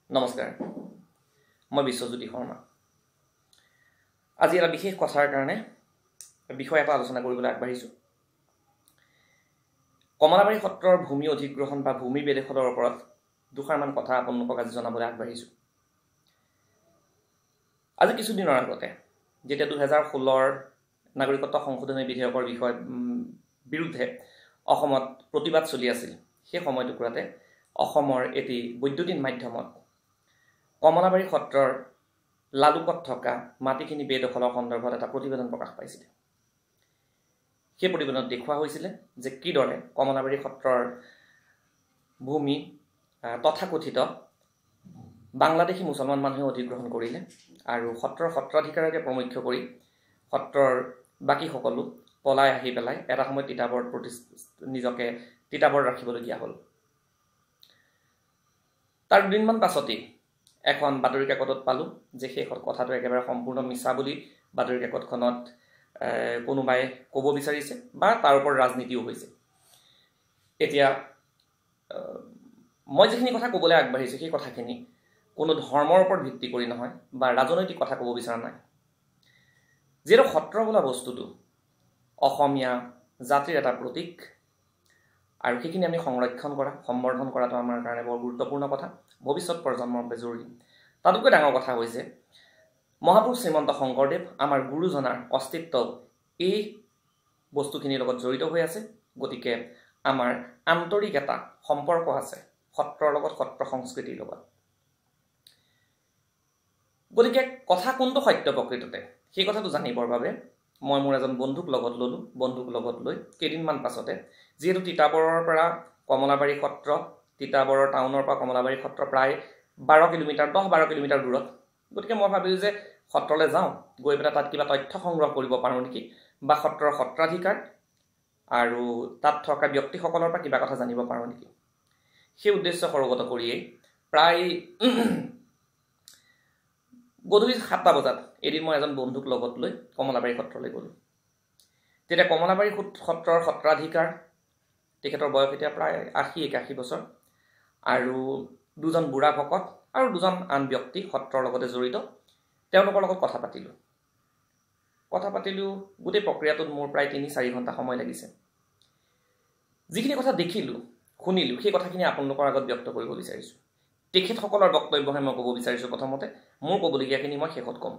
নমস্কাৰ মই বিশ্বজ্যোতি শৰ্মা আজি এটা বিশেষ কথাৰ কাৰণে বিষয় এটা আলোচনা কৰিবলৈ আগবাঢ়িছো কমলাবাৰী সত্ৰৰ ভূমি অধিগ্ৰহণ বা ভূমি বেদখলৰ ওপৰত দুখাৰমান কথা আপোনালোকক আজি জনাবলৈ আগবাঢ়িছো আজি কিছু দিনৰ আগতে যেতিয়া 2016 নাগৰিকত্ব সংশোধনী বিধেয়কৰ বিষয় বিৰুদ্ধে অসমত প্ৰতিবাদ চলি আছিল সেই সময়টুকুৰাতে অসমৰ এটি বৈদ্যুতিন মাধ্যমত কমলাবাৰী সত্ৰৰ লালুকত থকা মাটিখিনি বেদখলৰ সন্দৰ্ভত এটা প্ৰতিবেদন প্ৰকাশ পাইছিল সেই প্ৰতিবেদনত দেখুওৱা হৈছিল যে কিদৰে কমলাবাৰী সত্ৰৰ ভূমি তথাকথিত বাংলাদেশী মুছলমান মানুহে অধিগ্ৰহণ কৰিলে আৰু সত্ৰৰ সত্ৰাধিকাৰকে প্ৰমুখ্য কৰি সত্ৰৰ বাকি সকলো পলাই আহি পেলাই এটা সময় তিতাবৰত নিজকে তিতাবৰত ৰাখিবলগীয়া হ'ল তাৰ দুদিনমান পাছতেই এখন বাতৰি কাকতত পালো যে সেই কথাটো একেবাৰে সম্পূৰ্ণ মিছা বুলি বাতৰি কাকতখনত কোনোবাই ক'ব বিচাৰিছে বা তাৰ ওপৰত ৰাজনীতিও হৈছে এতিয়া মই যিখিনি কথা ক'বলৈ আগবাঢ়িছো সেই কথাখিনি কোনো ধৰ্মৰ ওপৰত ভিত্তি কৰি নহয় বা ৰাজনৈতিক কথা ক'ব বিচৰা নাই যিহেতু সত্ৰ বোলা বস্তুটো অসমীয়া জাতিৰ এটা প্ৰতীক আৰু সেইখিনি আমি সংৰক্ষণ কৰা সম্বৰ্ধন কৰাটো আমাৰ কাৰণে বৰ গুৰুত্বপূৰ্ণ কথা ভৱিষ্যত প্ৰজন্মৰ বাবে জৰুৰী তাতোকৈ ডাঙৰ কথা হৈছে মহাপুৰুষ শ্ৰীমন্ত শংকৰদেৱ আমাৰ গুৰুজনাৰ অস্তিত্ব এই বস্তুখিনিৰ লগত জড়িত হৈ আছে গতিকে আমাৰ আন্তৰিক এটা সম্পৰ্ক আছে সত্ৰৰ লগত সত্ৰ সংস্কৃতিৰ লগত গতিকে কথা কোনটো সত্য প্ৰকৃততে সেই কথাটো জানিবৰ বাবে মই মোৰ এজন বন্ধুক লগত লৈ কেইদিনমান পাছতে যিহেতু তিতাবৰৰ পৰা কমলাবাৰী সত্ৰ তিতাবৰৰ টাউনৰ পৰা কমলাবাৰী সত্ৰ প্ৰায় 10-12 কিলোমিটাৰ দূৰত গতিকে মই ভাবিলো যে সত্ৰলৈ যাওঁ গৈ পেলাই তাত কিবা তথ্য সংগ্ৰহ কৰিব পাৰোঁ নেকি বা সত্ৰৰ সত্ৰাধিকাৰ আৰু তাত থকা ব্যক্তিসকলৰ পৰা কিবা কথা জানিব পাৰোঁ নেকি সেই উদ্দেশ্য সৰগত কৰিয়েই প্ৰায় গধূলি 7টা বজাত এদিন মই এজন বন্ধুক লগত লৈ কমলাবাৰী সত্ৰলৈ গ'লোঁ তেতিয়া কমলাবাৰী সত্ৰৰ সত্ৰাধিকাৰ তেখেতৰ বয়স এতিয়া প্ৰায় 80-81 বছৰ আৰু দুজন বুঢ়া ভকত আৰু দুজন আন ব্যক্তি সত্ৰৰ লগতে জড়িত তেওঁলোকৰ লগত কথা পাতিলোঁ গোটেই প্ৰক্ৰিয়াটোত মোৰ প্ৰায় 3-4 ঘণ্টা সময় লাগিছে যিখিনি কথা দেখিলোঁ শুনিলোঁ সেই কথাখিনি আপোনালোকৰ আগত ব্যক্ত কৰিব বিচাৰিছোঁ তেখেতসকলৰ বক্তব্যহে মই ক'ব বিচাৰিছোঁ প্ৰথমতে মোৰ ক'বলগীয়াখিনি মই শেষত ক'ম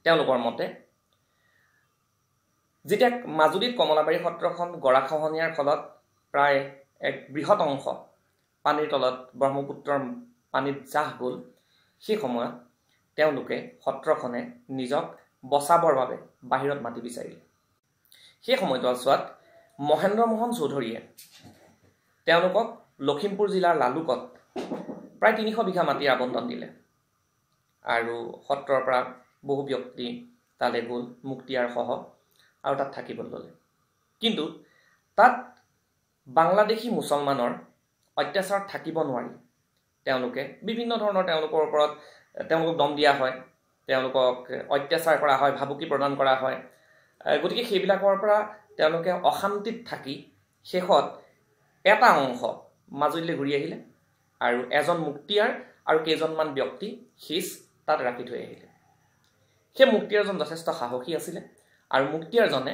তেওঁলোকৰ মতে যেতিয়া মাজুলীত কমলাবাৰী সত্ৰখন গৰাখহনীয়াৰ ফলত প্ৰায় এক বৃহৎ অংশ পানীৰ তলত ব্ৰহ্মপুত্ৰৰ পানীত জাহ গ'ল সেই সময়ত তেওঁলোকে সত্ৰখনে নিজক বচাবৰ বাবে বাহিৰত মাটি বিচাৰিলে সেই সময়ছোৱাত মহেন্দ্ৰ মোহন চৌধুৰীয়ে তেওঁলোকক লখিমপুৰ জিলাৰ লালুকত প্ৰায় 300 বিঘা মাটি আবণ্টন দিলে আৰু সত্ৰৰ পৰা বহু ব্যক্তি তালৈ গ'ল মুক্তিয়াৰ সহ আৰু তাত থাকিবলৈ ল'লে কিন্তু তাত বাংলাদেশী মুছলমানৰ অত্যাচাৰ থাকিব নোৱাৰি তেওঁলোকে বিভিন্ন ধৰণৰ তেওঁলোকৰ ওপৰত তেওঁলোকক দম দিয়া হয় তেওঁলোকক অত্যাচাৰ কৰা হয় ভাবুকি প্ৰদান কৰা হয় গতিকে সেইবিলাকৰ পৰা তেওঁলোকে অশান্তিত থাকি শেষত এটা অংশ মাজুলীলৈ ঘূৰি আহিলে আৰু এজন মুক্তিয়াৰ আৰু কেইজনমান ব্যক্তি হিচ তাত ৰাখি থৈ আহিলে সেই মুক্তিয়াৰজন যথেষ্ট সাহসী আছিলে আৰু মুক্তিয়াৰজনে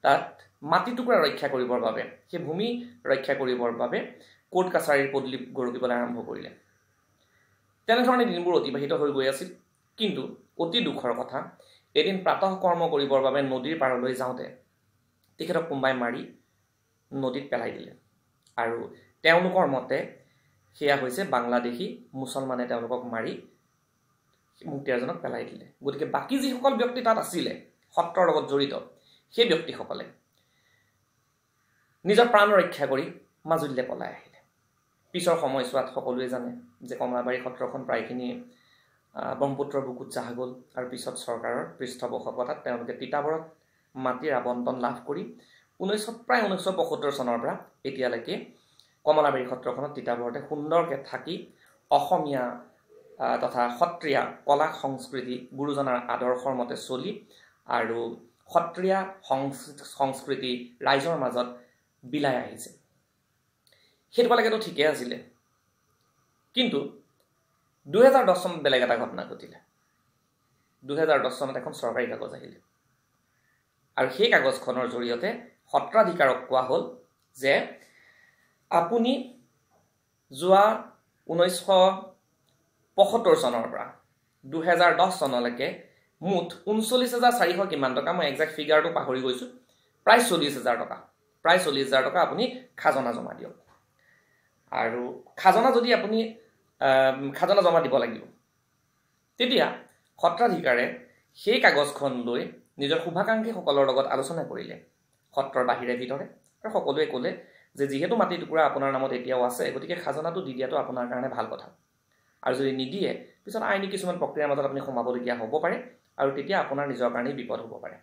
তাত মাটি টুকুৰা ৰক্ষা কৰিবৰ বাবে সেই ভূমি ৰক্ষা কৰিবৰ বাবে কোৰ্ট কাছাৰীৰ পদূলি গৰকিবলৈ আৰম্ভ কৰিলে তেনেধৰণে দিনবোৰ অতিবাহিত হৈ গৈ আছিল কিন্তু অতি দুখৰ কথা এদিন প্ৰাতঃ কৰ্ম কৰিবৰ বাবে নদীৰ পাৰলৈ যাওঁতে তেখেতক কোনোবাই মাৰি নদীত পেলাই দিলে আৰু তেওঁলোকৰ মতে সেয়া হৈছে বাংলাদেশী মুছলমানে তেওঁলোকক মাৰি মুক্তিয়াৰজনক পেলাই দিলে গতিকে বাকী যিসকল ব্যক্তি তাত আছিলে সত্ৰৰ লগত জড়িত সেই ব্যক্তিসকলে নিজৰ প্ৰাণ ৰক্ষা কৰি মাজুলীলৈ পলাই আহিলে পিছৰ সময়ছোৱাত সকলোৱে জানে যে কমলাবাৰী সত্ৰখন প্ৰায়খিনি ব্ৰহ্মপুত্ৰৰ বুকুত জাহ গ'ল আৰু পিছত চৰকাৰৰ পৃষ্ঠপোষকতাত তেওঁলোকে তিতাবৰত মাটিৰ আবণ্টন লাভ কৰি প্ৰায় 1975 চনৰ পৰা এতিয়ালৈকে কমলাবাৰী সত্ৰখনত তিতাবৰতে সুন্দৰকৈ থাকি অসমীয়া তথা সত্ৰীয়া কলা সংস্কৃতি গুৰুজনাৰ আদৰ্শৰ মতে চলি আৰু সত্ৰীয়া সংস্কৃতি ৰাইজৰ মাজত বিলাই আহিছে সেইটোলৈকেতো ঠিকে আছিলে কিন্তু 2010 চনত বেলেগ এটা ঘটনা ঘটিলে 2010 চনত এখন চৰকাৰী কাগজ আহিলে আৰু সেই কাগজখনৰ জৰিয়তে সত্ৰাধিকাৰক কোৱা হ'ল যে আপুনি যোৱা 1975 চনৰ পৰা 2010 চনলৈকে মুঠ 39,400 কিমান টকা মই একজেক্ট ফিগাৰটো পাহৰি গৈছোঁ প্ৰায় 40,000 টকা প্ৰায় 40,000 টকা আপুনি খাজনা জমা দিয়ক আৰু খাজনা যদি আপুনি খাজনা জমা দিব লাগিব তেতিয়া সত্ৰাধিকাৰে সেই কাগজখন লৈ নিজৰ শুভাকাংক্ষীসকলৰ লগত আলোচনা কৰিলে সত্ৰৰ বাহিৰে ভিতৰে আৰু সকলোৱে ক'লে যে যিহেতু মাটি টুকুৰা আপোনাৰ নামত এতিয়াও আছে গতিকে খাজনাটো দি দিয়াটো আপোনাৰ কাৰণে ভাল কথা আৰু যদি নিদিয়ে পিছত আইনী কিছুমান প্ৰক্ৰিয়াৰ মাজত আপুনি সোমাবলগীয়া হ'ব পাৰে আৰু তেতিয়া আপোনাৰ নিজৰ কাৰণে বিপদ হ'ব পাৰে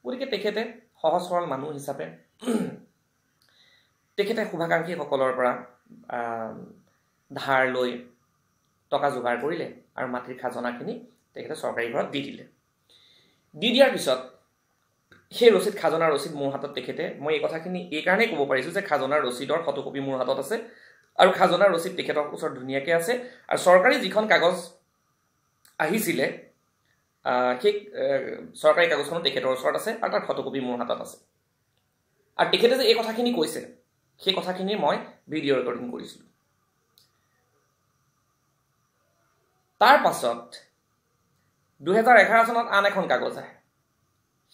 গতিকে তেখেতে সহজ সৰল মানুহ হিচাপে তেখেতে শুভাকাংক্ষীসকলৰ পৰা ধাৰ লৈ টকা যোগাৰ কৰিলে আৰু মাটিৰ খাজনাখিনি তেখেতে চৰকাৰী ঘৰত দি দিলে দি দিয়াৰ পিছত সেই ৰচিদ খাজনাৰ ৰচিদ মোৰ হাতত তেখেতে মই এই কথাখিনি এই কাৰণেই ক'ব পাৰিছোঁ যে খাজনাৰ ৰচিদৰ ফটোকপি মোৰ হাতত আছে আৰু খাজনাৰ ৰচিদ তেখেতৰ ওচৰত ধুনীয়াকৈ আছে আৰু চৰকাৰী যিখন কাগজ আহিছিলে সেই চৰকাৰী কাগজখনো তেখেতৰ ওচৰত আছে আৰু তাৰ ফটোকপি মোৰ হাতত আছে আৰু তেখেতে যে এই কথাখিনি কৈছে সেই কথাখিনি মই ভিডিঅ' ৰেকৰ্ডিং কৰিছিলোঁ তাৰ পাছত 2011 চনত আন এখন কাগজ আহে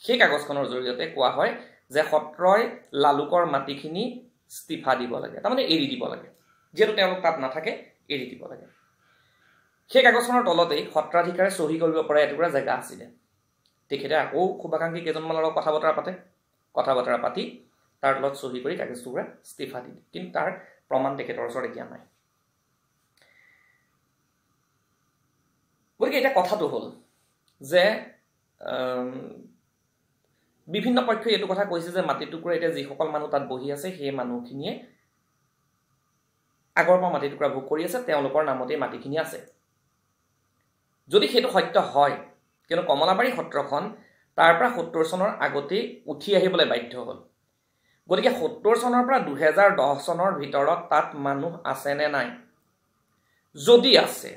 সেই কাগজখনৰ জৰিয়তে কোৱা হয় যে সত্ৰই লালুকৰ মাটিখিনি ইস্তিফা দিব লাগে তাৰমানে এৰি দিব লাগে যিহেতু তেওঁলোক তাত নাথাকে এৰি দিব লাগে সেই কাগজখনৰ তলতেই সত্ৰাধিকাৰে চহী কৰিব পৰা এটুকুৰা জেগা আছিলে তেখেতে আকৌ শুভাকাংক্ষী কেইজনমানৰ লগত কথা বতৰা পাতি তাৰ তলত চহী কৰি কাগজটুকুৰা ইস্তিফা দিলে কিন্তু তাৰ প্ৰমাণ তেখেতৰ ওচৰত এতিয়া নাই গতিকে এতিয়া কথাটো হ'ল যে বিভিন্ন পক্ষই এইটো কথা কৈছে যে মাটি টুকুৰা এতিয়া যিসকল মানুহ তাত বহি আছে সেই মানুহখিনিয়ে আগৰ পৰা মাটি টুকুৰা ভোগ কৰি আছে তেওঁলোকৰ নামতেই মাটিখিনি আছে যদি সেইটো সত্য হয় কিন্তু কমলাবাৰী সত্ৰখন তাৰ পৰা 70 চনৰ আগতেই উঠি আহিবলৈ বাধ্য হ'ল গতিকে 70 চনৰ পৰা 2010 চনৰ ভিতৰত তাত মানুহ আছে নে নাই যদি আছে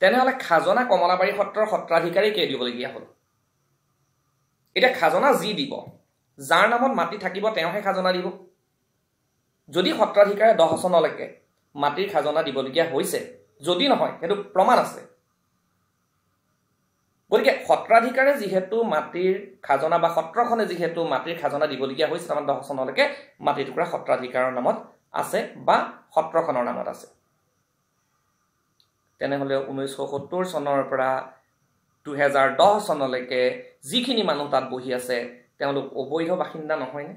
তেনেহ'লে খাজনা কমলাবাৰী সত্ৰৰ সত্ৰাধিকাৰীকে দিবলগীয়া হ'ল এতিয়া খাজনা যি দিব যাৰ নামত মাটি থাকিব তেওঁহে খাজনা দিব যদি সত্ৰাধিকাৰে 10 চনলৈকে মাটিৰ খাজনা দিবলগীয়া হৈছে যদি নহয় সেইটো প্ৰমাণ আছে গতিকে সত্ৰাধিকাৰে যিহেতু মাটিৰ খাজনা বা সত্ৰখনে যিহেতু মাটিৰ খাজনা দিবলগীয়া হৈছে তাৰমানে 10 চনলৈকে মাটি টুকুৰা সত্ৰাধিকাৰৰ নামত আছে বা সত্ৰখনৰ নামত আছে তেনেহ'লে 1970 চনৰ পৰা 2010 চনলৈকে যিখিনি মানুহ তাত বহি আছে তেওঁলোক অবৈধ বাসিন্দা নহয়নে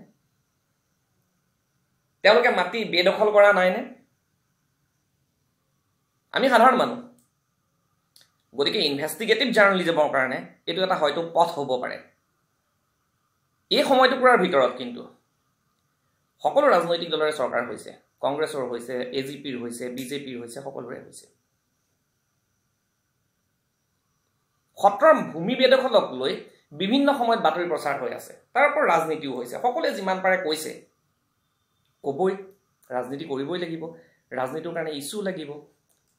তেওঁলোকে মাটি বেদখল কৰা নাইনে আমি সাধাৰণ মানুহ গতিকে ইনভেষ্টিগেটিভ জাৰ্নেলিজমৰ কাৰণে এইটো এটা হয়তো পথ হ'ব পাৰে এই সময়টুকুৰাৰ ভিতৰত কিন্তু সকলো ৰাজনৈতিক দলৰে চৰকাৰ হৈছে কংগ্ৰেছৰ হৈছে এজিপিৰ হৈছে বিজেপিৰ হৈছে সকলোৰে হৈছে সত্ৰৰ ভূমি বেদখলক লৈ বিভিন্ন সময়ত বাতৰি প্ৰচাৰ হৈ আছে তাৰ ওপৰত ৰাজনীতিও হৈছে সকলোৱে যিমান পাৰে কৈছে ক'বই ৰাজনীতি কৰিবই লাগিব ৰাজনীতিৰ কাৰণে ইছ্যু লাগিব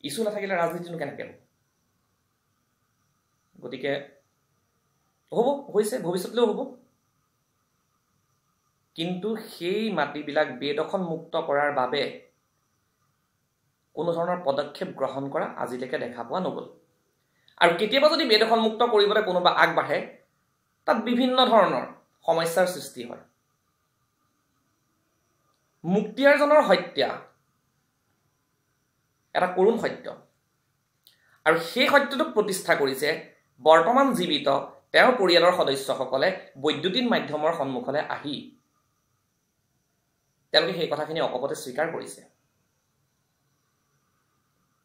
ইছ্যু নাথাকিলে ৰাজনীতিনো কেনেকৈ হ'ব গতিকে হ'ব হৈছে ভৱিষ্যতলৈও হ'ব কিন্তু সেই মাটিবিলাক বেদখল মুক্ত কৰাৰ বাবে কোনো ধৰণৰ পদক্ষেপ গ্ৰহণ কৰা আজিলৈকে দেখা পোৱা নগ'ল আৰু কেতিয়াবা যদি বেদখল মুক্ত কৰিবলৈ কোনোবা আগবাঢ়ে তাত বিভিন্ন ধৰণৰ সমস্যাৰ সৃষ্টি হয় মুক্তিয়াৰজনৰ হত্যা এটা কৰুণ সত্য আৰু সেই সত্যটোক প্ৰতিষ্ঠা কৰিছে বৰ্তমান জীৱিত তেওঁৰ পৰিয়ালৰ সদস্যসকলে বৈদ্যুতিন মাধ্যমৰ সন্মুখলৈ আহি তেওঁলোকে সেই কথাখিনি অকপতে স্বীকাৰ কৰিছে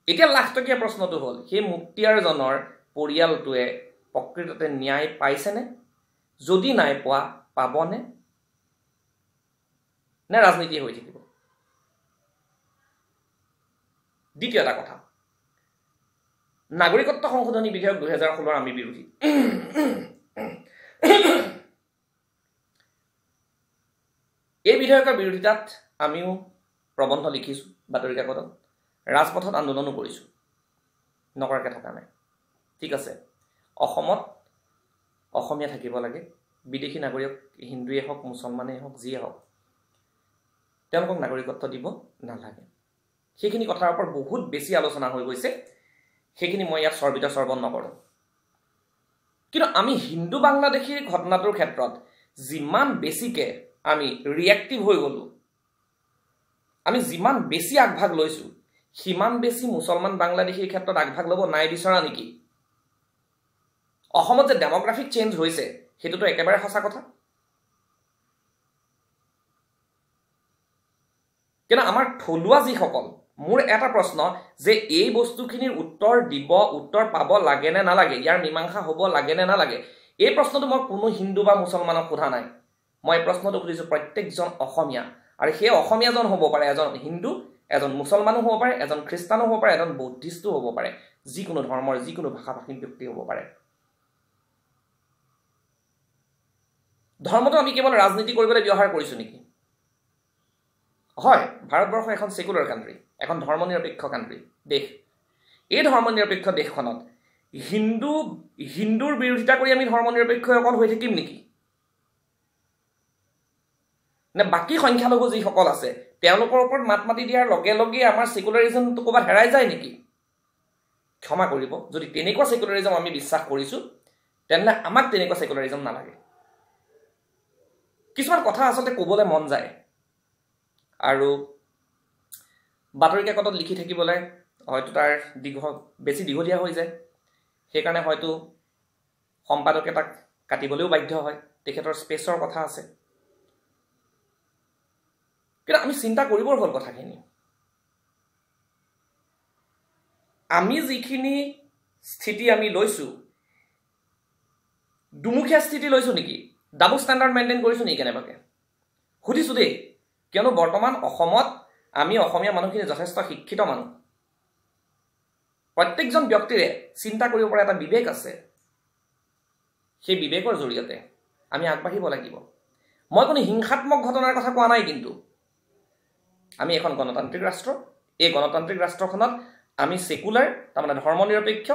এতিয়া লাখটকীয়া প্ৰশ্নটো হ'ল সেই মুক্তিয়াৰজনৰ পৰিয়ালটোৱে প্ৰকৃততে ন্যায় পাইছেনে যদি নাই পোৱা পাবনে নে ৰাজনীতি হৈ থাকিব দ্বিতীয় এটা কথা নাগৰিকত্ব সংশোধনী বিধেয়ক 2016 আমি বিৰোধী এই বিধেয়কৰ বিৰোধিতাত আমিও প্ৰবন্ধ লিখিছোঁ বাতৰি কাকতত ৰাজপথত আন্দোলনো কৰিছোঁ নকৰাকৈ থকা নাই। ঠিক আছে, অসমত অসমীয়া থাকিব লাগে, বিদেশী নাগৰিক হিন্দুৱে হওক মুছলমানেই হওক যিয়ে হওক তেওঁলোকক নাগৰিকত্ব দিব নালাগে। সেইখিনি কথাৰ ওপৰত বহুত বেছি আলোচনা হৈ গৈছে, সেইখিনি মই ইয়াত চৰ্বিত চৰ্বণ নকৰোঁ। কিন্তু আমি হিন্দু বাংলাদেশীৰ ঘটনাটোৰ ক্ষেত্ৰত যিমান বেছিকৈ আমি ৰিয়েক্টিভ হৈ গ'লোঁ, আমি যিমান বেছি আগভাগ লৈছোঁ, সিমান বেছি মুছলমান বাংলাদেশীৰ ক্ষেত্ৰত আগভাগ ল'ব নাই বিচৰা নেকি? অসমত যে ডেম'গ্ৰাফিক চেঞ্জ হৈছে সেইটোতো একেবাৰে সঁচা কথা। কিন্তু আমাৰ থলুৱা যিসকল, মোৰ এটা প্ৰশ্ন যে এই বস্তুখিনিৰ উত্তৰ পাব লাগে নে নালাগে, ইয়াৰ মীমাংসা হ'ব লাগে নে নালাগে, এই প্ৰশ্নটো মই কোনো হিন্দু বা মুছলমানক সোধা নাই। মই এই প্ৰশ্নটো সুধিছোঁ প্ৰত্যেকজন অসমীয়া, আৰু সেই অসমীয়াজন হ'ব পাৰে এজন হিন্দু, এজন মুছলমানো হ'ব পাৰে, এজন খ্ৰীষ্টানো হ'ব পাৰে, এজন বৌদ্ধিষ্টো হ'ব পাৰে, যিকোনো ধৰ্মৰ যিকোনো ভাষাভাষী ব্যক্তি হ'ব পাৰে। ধৰ্মটো আমি কেৱল ৰাজনীতি কৰিবলৈ ব্যৱহাৰ কৰিছোঁ নেকি? হয়, ভাৰতবৰ্ষ এখন ছেকুলাৰ কাণ্ট্ৰি, এখন ধৰ্মনিৰপেক্ষ কাণ্ট্ৰি, দেশ। এই ধৰ্মনিৰপেক্ষ দেশখনত হিন্দুৰ বিৰোধিতা কৰি আমি ধৰ্মনিৰপেক্ষ অকল হৈ থাকিম নেকি? নে বাকী সংখ্যালঘু যিসকল আছে তেওঁলোকৰ ওপৰত মাত মাতি দিয়াৰ লগে লগে আমাৰ ছেকুলাৰিজমটো ক'ৰবাত হেৰাই যায় নেকি? ক্ষমা কৰিব, যদি তেনেকুৱা ছেকুলাৰিজম আমি বিশ্বাস কৰিছোঁ তেনেহ'লে আমাক তেনেকুৱা ছেকুলাৰিজম নালাগে। কিছুমান কথা আচলতে ক'বলৈ মন যায়, আৰু বাতৰি কাকতত লিখি থাকিবলৈ হয়তো তাৰ বেছি দীঘলীয়া হৈ যায়, সেইকাৰণে হয়তো সম্পাদকে তাক কাটিবলৈও বাধ্য হয়, তেখেতৰ স্পেচৰ কথা আছে। কিন্তু আমি চিন্তা কৰিবৰ হ'ল কথাখিনি। আমি যিখিনি স্থিতি আমি লৈছোঁ, দুমুখীয়া স্থিতি লৈছোঁ নেকি? ডাবল ষ্টেণ্ডাৰ্ড মেইনটেইন কৰিছোঁ নেকি কেনেবাকৈ? সুধিছোঁ দেই, কিয়নো বৰ্তমান অসমত আমি অসমীয়া মানুহখিনি যথেষ্ট শিক্ষিত মানুহ। প্ৰত্যেকজন ব্যক্তিৰে চিন্তা কৰিব পৰা এটা বিবেক আছে। সেই বিবেকৰ জৰিয়তে আমি আগবাঢ়িব লাগিব। মই কোনো হিংসাত্মক ঘটনাৰ কথা কোৱা নাই, কিন্তু আমি এখন গণতান্ত্ৰিক ৰাষ্ট্ৰ, এই গণতান্ত্ৰিক ৰাষ্ট্ৰখনত আমি ছেকুলাৰ, তাৰমানে ধৰ্মনিৰপেক্ষ,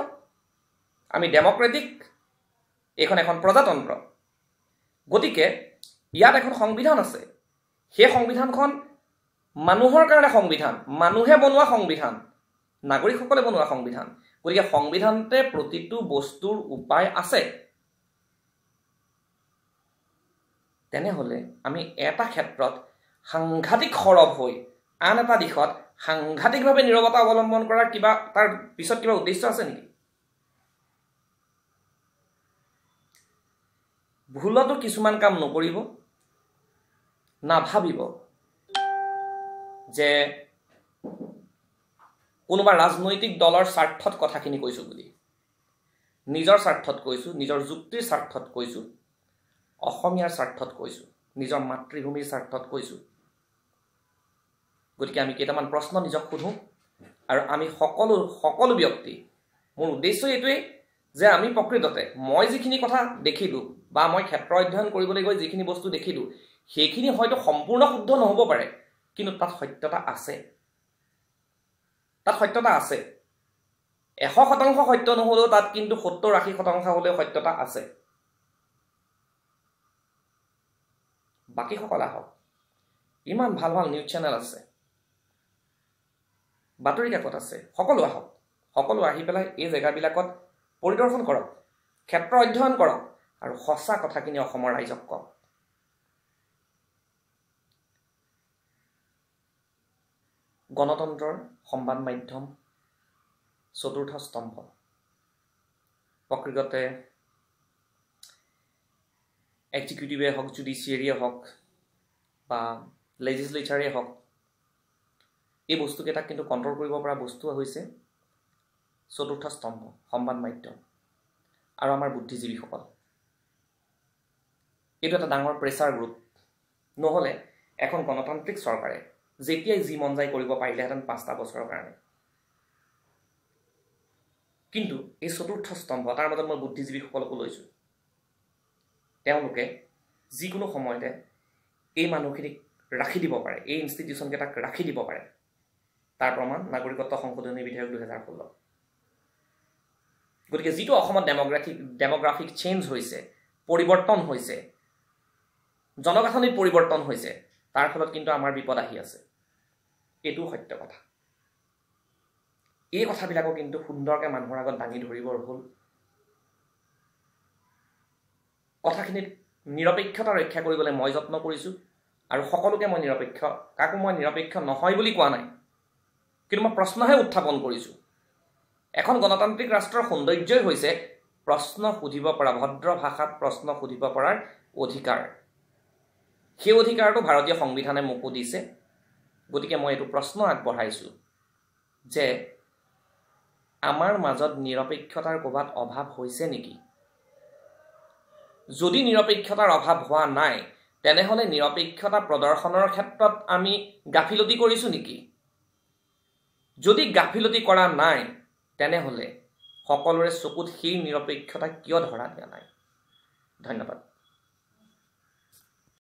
আমি ডেম'ক্ৰেটিক, এইখন এখন প্ৰজাতন্ত্ৰ। গতিকে ইয়াত এখন সংবিধান আছে, সেই সংবিধানখন মানুহৰ কাৰণে সংবিধান, মানুহে বনোৱা সংবিধান, নাগৰিকসকলে বনোৱা সংবিধান। গতিকে সংবিধানতে প্ৰতিটো বস্তুৰ উপায় আছে। তেনেহ'লে আমি এটা ক্ষেত্ৰত সাংঘাতিক সৰব হৈ আন এটা দিশত সাংঘাতিকভাৱে নীৰৱতা অৱলম্বন কৰাৰ তাৰ পিছত কিবা উদ্দেশ্য আছে নেকি? ভুলতো কিছুমান কাম নকৰিব, নাভাবিব যে কোনোবা ৰাজনৈতিক দলৰ স্বাৰ্থত কথাখিনি কৈছোঁ বুলি। নিজৰ স্বাৰ্থত কৈছোঁ, নিজৰ যুক্তিৰ স্বাৰ্থত কৈছোঁ, অসমীয়াৰ স্বাৰ্থত কৈছোঁ, নিজৰ মাতৃভূমিৰ স্বাৰ্থত কৈছোঁ। গতিকে আমি কেইটামান প্ৰশ্ন নিজক সোধোঁ, আৰু আমি সকলো ব্যক্তি, মোৰ উদ্দেশ্য এইটোৱেই যে আমি প্ৰকৃততে মই যিখিনি কথা দেখিলোঁ বা মই ক্ষেত্ৰ অধ্যয়ন কৰিবলৈ গৈ যিখিনি বস্তু দেখিলোঁ, সেইখিনি হয়তো সম্পূৰ্ণ শুদ্ধ নহ'ব পাৰে, কিন্তু তাত সত্যতা আছে। তাত সত্যতা আছে। 100% সত্য নহ'লেও তাত কিন্তু 70-80% হ'লেও সত্যতা আছে। বাকীসকল আহক, ইমান ভাল ভাল নিউজ চেনেল আছে, বাতৰি কাকত আছে, সকলো আহক, সকলো আহি পেলাই এই জেগাবিলাকত পৰিদৰ্শন কৰক, ক্ষেত্ৰ অধ্যয়ন কৰক, আৰু সঁচা কথাখিনি অসমৰ ৰাইজক কওক। গণতন্ত্ৰৰ সংবাদ মাধ্যম চতুৰ্থ স্তম্ভ। প্ৰকৃততে এক্সিকিউটিভে হওক, জুডিচিয়েৰীয়ে হওক বা লেজিছলেচাৰে হওক, এই বস্তুকেইটাক কিন্তু কণ্ট্ৰল কৰিব পৰা বস্তু হৈছে চতুৰ্থ স্তম্ভ, সংবাদ মাধ্যম আৰু আমাৰ বুদ্ধিজীৱীসকল। এইটো এটা ডাঙৰ প্ৰেছাৰ গ্ৰুপ। নহ'লে এখন গণতান্ত্ৰিক চৰকাৰে যেতিয়াই যি মন যায় কৰিব পাৰিলেহেঁতেন 5টা বছৰৰ কাৰণে। কিন্তু এই চতুৰ্থ স্তম্ভ, তাৰ মাজত মই বুদ্ধিজীৱীসকলকো লৈছোঁ, তেওঁলোকে যিকোনো সময়তে এই মানুহখিনিক ৰাখি দিব পাৰে, এই ইনষ্টিটিউশ্যনকেইটাক ৰাখি দিব পাৰে। তাৰ প্ৰমাণ নাগৰিকত্ব সংশোধনী বিধেয়ক 2016। গতিকে যিটো অসমত ডেমোগ্ৰাফিক চেঞ্জ হৈছে, পৰিৱৰ্তন হৈছে, জনগাঁথনিত পৰিৱৰ্তন হৈছে, তাৰ ফলত কিন্তু আমাৰ বিপদ আহি আছে। এইটো সত্য কথা। এই কথাবিলাকো কিন্তু সুন্দৰকৈ মানুহৰ আগত দাঙি ধৰিবৰ হ'ল। কথাখিনিত নিৰপেক্ষতা ৰক্ষা কৰিবলৈ মই যত্ন কৰিছোঁ, আৰু সকলোকে মই নিৰপেক্ষ, কাকো মই নিৰপেক্ষ নহয় বুলি কোৱা নাই, কিন্তু মই প্ৰশ্নহে উত্থাপন কৰিছোঁ। এখন গণতান্ত্ৰিক ৰাষ্ট্ৰৰ সৌন্দৰ্যই হৈছে প্ৰশ্ন সুধিব পৰা, ভদ্ৰ ভাষাত প্ৰশ্ন সুধিব পৰাৰ অধিকাৰ। সেই অধিকাৰটো ভাৰতীয় সংবিধানে মোকো দিছে। গতিকে মই এইটো প্ৰশ্ন আগবঢ়াইছোঁ যে আমাৰ মাজত নিৰপেক্ষতাৰ ক'ৰবাত অভাৱ হৈছে নেকি? যদি নিৰপেক্ষতাৰ অভাৱ হোৱা নাই, তেনেহ'লে নিৰপেক্ষতা প্ৰদৰ্শনৰ ক্ষেত্ৰত আমি গাফিলতি কৰিছোঁ নেকি? যদি গাফিলতি কৰা নাই, তেনেহ'লে সকলোৰে চকুত সেই নিৰপেক্ষতা কিয় ধৰা দিয়া নাই? ধন্যবাদ।